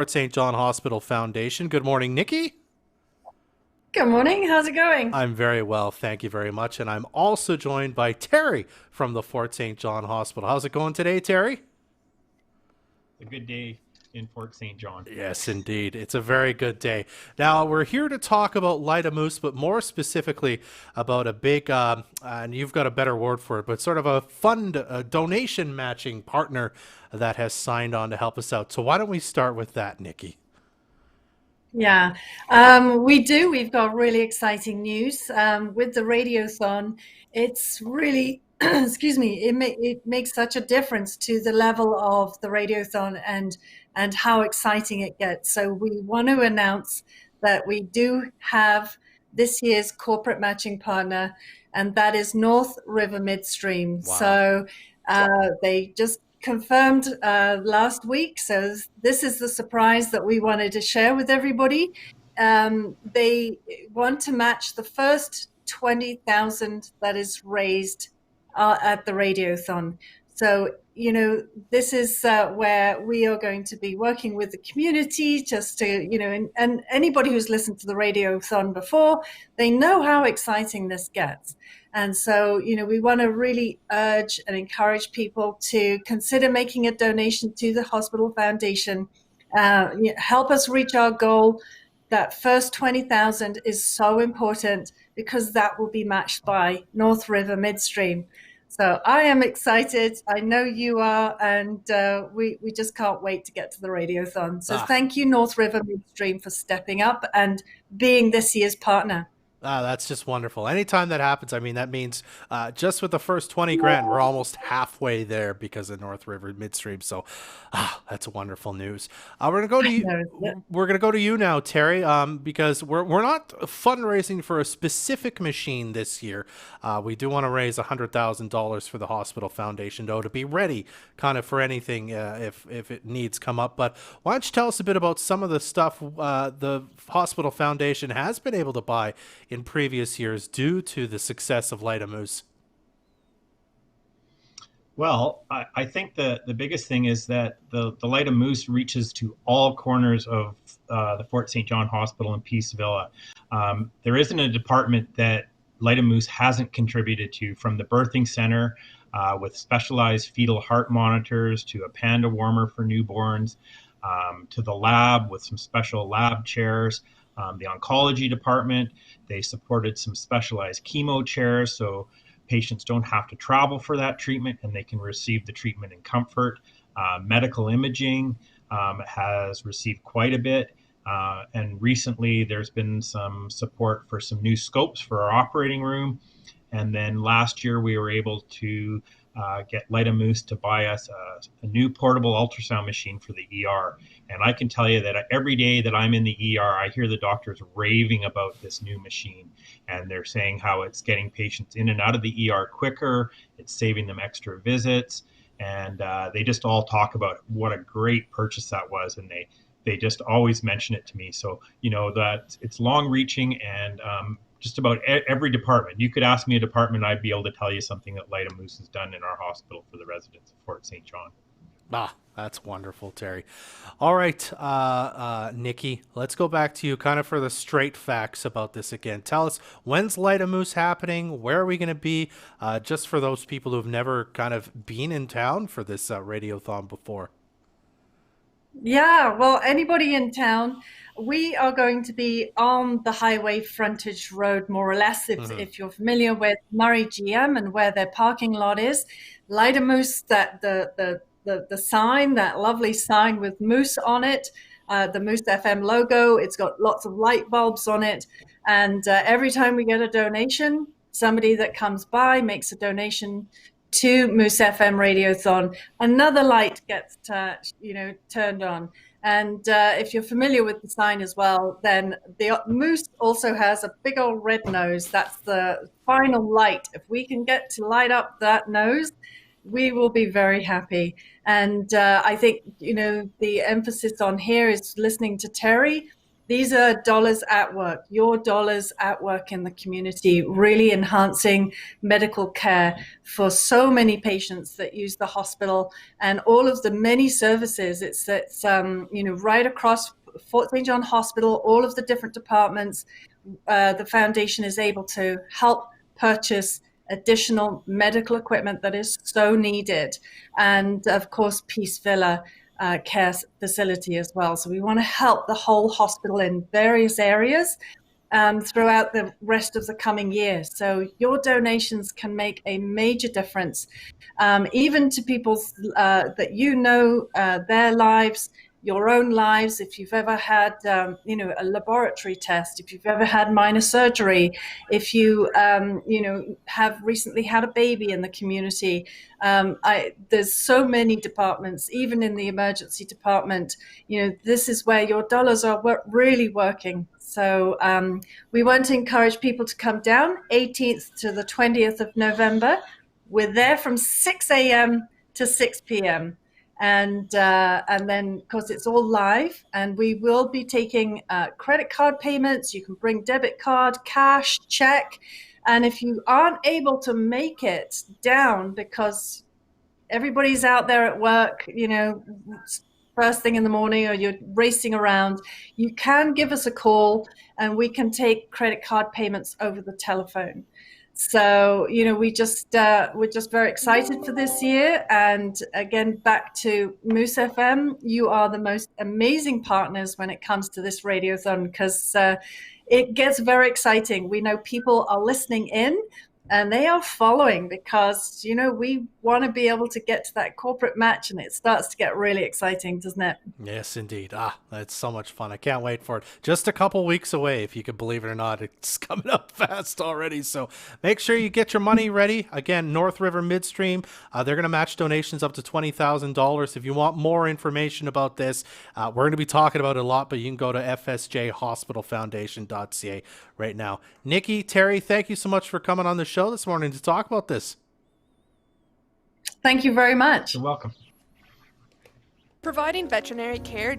Fort St. John Hospital Foundation. Good morning, Nikki. Good morning. How's it going? I'm very well, thank you very much. And I'm also joined by Terry from the Fort St. John Hospital. How's it going today, Terry? A good day in Fort St. John. Yes, indeed. It's a very good day. Now, we're here to talk about Lida Moose, but more specifically about a big, and you've got a better word for it, but sort of a fund, a donation matching partner that has signed on to help us out. So why don't we start with that, Nikki? Yeah, we do. We've got really exciting news with the radiothon. It's really, excuse me, it makes such a difference to the level of the radiothon and how exciting it gets. So we want to announce that we do have this year's corporate matching partner, and that is North River Midstream. Wow. So they just confirmed last week. So this is the surprise that we wanted to share with everybody. They want to match the first 20,000 that is raised at the Radiothon. So, this is where we are going to be working with the community just to, and anybody who's listened to the Radiothon before, they know how exciting this gets. And so, we want to really urge and encourage people to consider making a donation to the Hospital Foundation. Help us reach our goal. That first 20,000 is so important because that will be matched by North River Midstream. So I am excited. I know you are, and we just can't wait to get to the Radiothon. So Ah, thank you, North River Midstream, for stepping up and being this year's partner. that's just wonderful. Anytime that happens, I mean, that means just with the first 20 grand, we're almost halfway there because of North River Midstream. So, that's wonderful news. We're gonna go to I you. know. We're gonna go to you now, Terry, because we're not fundraising for a specific machine this year. We do want to raise $100,000 for the hospital foundation, though, to be ready, kind of for anything if it needs come up. But why don't you tell us a bit about some of the stuff the hospital foundation has been able to buy in previous years due to the success of Lida Moose? Well, I think the biggest thing is that the Light of Moose reaches to all corners of the Fort St. John Hospital in Peace Villa. There isn't a department that Light of Moose hasn't contributed to, from the birthing center with specialized fetal heart monitors to a panda warmer for newborns, to the lab with some special lab chairs. The oncology department, they supported some specialized chemo chairs so patients don't have to travel for that treatment and they can receive the treatment in comfort. Medical imaging has received quite a bit. And recently, there's been some support for some new scopes for our operating room. And then last year, we were able to get Lida Moose to buy us a new portable ultrasound machine for the ER. And I can tell you that every day that I'm in the ER, I hear the doctors raving about this new machine. And they're saying how it's getting patients in and out of the ER quicker, it's saving them extra visits. And they just all talk about what a great purchase that was. And they just always mention it to me. So, that it's long reaching and just about every department. You could ask me a department, I'd be able to tell you something that Lida Moose has done in our hospital for the residents of Fort St. John. That's wonderful, Terry. All right, Nikki, let's go back to you kind of for the straight facts about this again. Tell us, when's Lida Moose happening? Where are we going to be? Just for those people who've never kind of been in town for this radiothon before. Yeah, well, anybody in town, we are going to be on the highway frontage road, more or less. Hmm. If you're familiar with Murray GM and where their parking lot is, Lighter Moose, that the sign, that lovely sign with Moose on it, the Moose FM logo. It's got lots of light bulbs on it, and every time we get a donation, somebody that comes by makes a donation to Moose FM Radiothon, another light gets turned on. And if you're familiar with the sign as well, then the moose also has a big old red nose. That's the final light. If we can get to light up that nose, we will be very happy. And I think, the emphasis on here is listening to Terry. These are dollars at work, your dollars at work in the community, really enhancing medical care for so many patients that use the hospital and all of the many services. It's right across Fort St. John Hospital, all of the different departments. The foundation is able to help purchase additional medical equipment that is so needed. And of course, Peace Villa care facility as well. So we want to help the whole hospital in various areas throughout the rest of the coming year. So your donations can make a major difference, even to people's that their lives, your own lives. If you've ever had, a laboratory test, if you've ever had minor surgery, if you, have recently had a baby in the community, there's so many departments, even in the emergency department. This is where your dollars are really working. So we want to encourage people to come down 18th to the 20th of November. We're there from 6 a.m. to 6 p.m. And then, of course, it's all live, and we will be taking credit card payments. You can bring debit card, cash, check. And if you aren't able to make it down because everybody's out there at work, first thing in the morning, or you're racing around, you can give us a call and we can take credit card payments over the telephone. So, we're just very excited for this year. And again, back to Moose FM, you are the most amazing partners when it comes to this radiothon, because it gets very exciting. We know people are listening in and they are following because, we want to be able to get to that corporate match, and it starts to get really exciting, doesn't it? Yes, indeed. That's so much fun. I can't wait for it. Just a couple weeks away, if you can believe it or not. It's coming up fast already. So make sure you get your money ready. Again, North River Midstream, they're going to match donations up to $20,000. If you want more information about this, we're going to be talking about it a lot, but you can go to fsjhospitalfoundation.ca right now. Niki, Terry, thank you so much for coming on the show this morning to talk about this. Thank you very much. You're welcome. Providing veterinary care